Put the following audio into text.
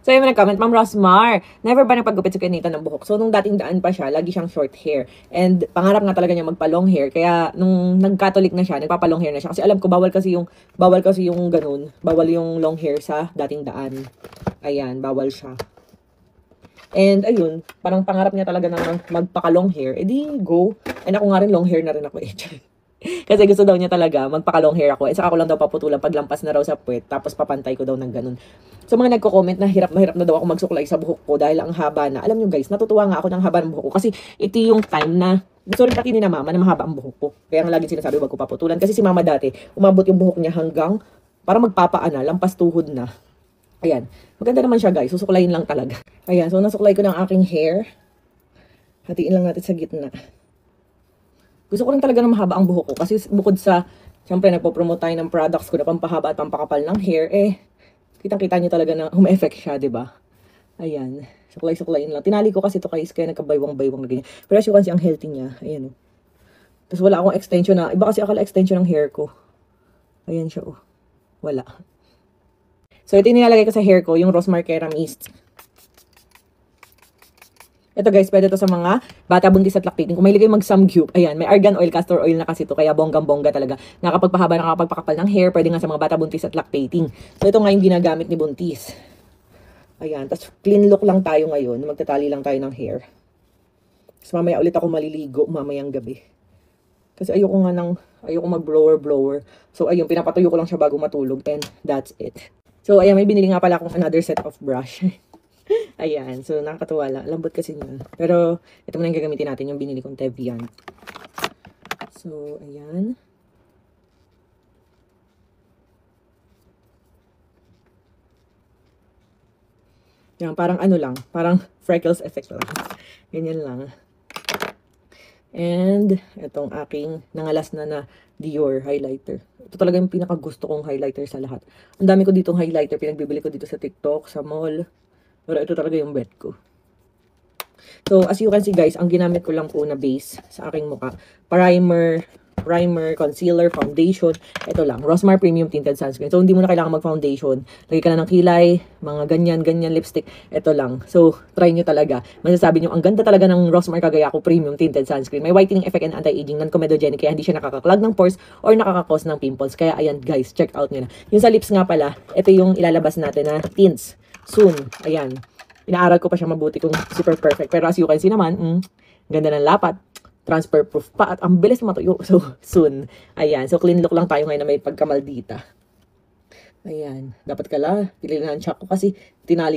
So, yung nag-comment, Ma'am Rosmar, never ba nagpagupit si Kenita ng buhok? So, nung dating daan pa siya, lagi siyang short hair. And pangarap nga talaga niya magpa-long hair. Kaya, nung nag-Catholic na siya, nagpapa-long hair na siya. Kasi alam ko, bawal kasi yung ganun. Bawal yung long hair sa dating daan. Ayan, bawal siya. And, ayun, parang pangarap niya talaga na magpaka-long hair. E di, go. And ako nga rin, long hair na rin ako. Kasi gusto daw niya talaga, magpaka-long hair ako. And saka ko lang daw paputulan paglampas na raw sa puwet. Tapos papantay ko daw ng ganun. So mga nagko-comment na hirap na daw ako magsuklay sa buhok ko dahil ang haba na. Alam nyo guys, natutuwa nga ako ng haba ng buhok ko. Kasi ito yung time na gusto rin pati ni na mama na mahaba ang buhok ko. Kaya nga lagi sinasabi wag ko paputulan. Kasi si mama dati, umabot yung buhok niya hanggang para magpapaana, lampas tuhod na. Ayan. Maganda naman siya guys. Susuklayin lang talaga. Ayan. So nasuklay ko ng aking hair. Hatiin lang natin sa gitna. Gusto ko rin talaga na mahaba ang buhok ko. Kasi bukod sa, syempre nagpo-promote tayo ng products ko na pampahaba at pampakapal ng hair, kitang-kita nyo talaga na hum-effect siya, diba? Ayan. Suklay-suklayin lang. Tinali ko kasi ito guys, kaya nagkabaywang-baywang na ganyan. Pero as you can see, ang healthy niya. Ayan o. Tapos wala akong extension na, iba kasi akala extension ng hair ko. Ayan siya o. Wala. So ito yung nilalagay ko sa hair ko, yung Rosmar Kera Mist. Ito guys, pwede to sa mga bata, buntis at lactating. Kung mahilig kayo mag-samgyup, ayan, may argan oil, castor oil na kasi to, kaya bonggang-bongga talaga. Nakapagpahaba, nakapagpakapal ng hair, pwede nga sa mga bata, buntis at lactating. So ito nga yung ginagamit ni buntis. Ayan, tapos clean look lang tayo ngayon, magtatali lang tayo ng hair. Tapos mamaya ulit ako maliligo, mamayang gabi. Kasi ayoko mag-blower. So ayun, pinapatuyo ko lang siya bago matulog, and that's it. So ayan, may binili nga pala akong another set of brush. Ayan, so nakakatuwa lang. Lambot kasi niya. Pero, ito muna yung gagamitin natin, yung binili kong Tevian. So, ayan. Yan, parang ano lang. Parang freckles effect lang. Ganyan lang. And, itong aking nangalas na Dior highlighter. Ito talaga yung pinakagusto kong highlighter sa lahat. Ang dami ko ditong highlighter. Pinagbibili ko dito sa TikTok, sa mall. Pero ito talaga yung bet ko. So, as you can see guys, ang ginamit ko lang po na base sa aking mukha. Primer, concealer, foundation. Ito lang, Rosmar Premium Tinted Sunscreen. So, hindi mo na kailangan mag-foundation. Lagay ka na ng kilay, mga ganyan lipstick. Ito lang. So, try nyo talaga. Masasabi nyo, ang ganda talaga ng Rosmar Cagayaco Premium Tinted Sunscreen. May whitening effect and anti-aging, non-comedogenic, kaya hindi siya nakakaklag ng pores or nakakakos ng pimples. Kaya, ayan guys, check out nyo na. Yung sa lips nga pala, ito yung ilalabas natin na tints. Soon. Ayan. Inaaral ko pa siya mabuti kung super perfect. Pero as you can see naman, ganda ng lapat. Transfer proof pa. At ang bilis matuyo. So, soon. Ayan. So, clean look lang tayo ngayon na may pagkamaldita. Ayan. Dapat pili na ng chalk ko kasi tinali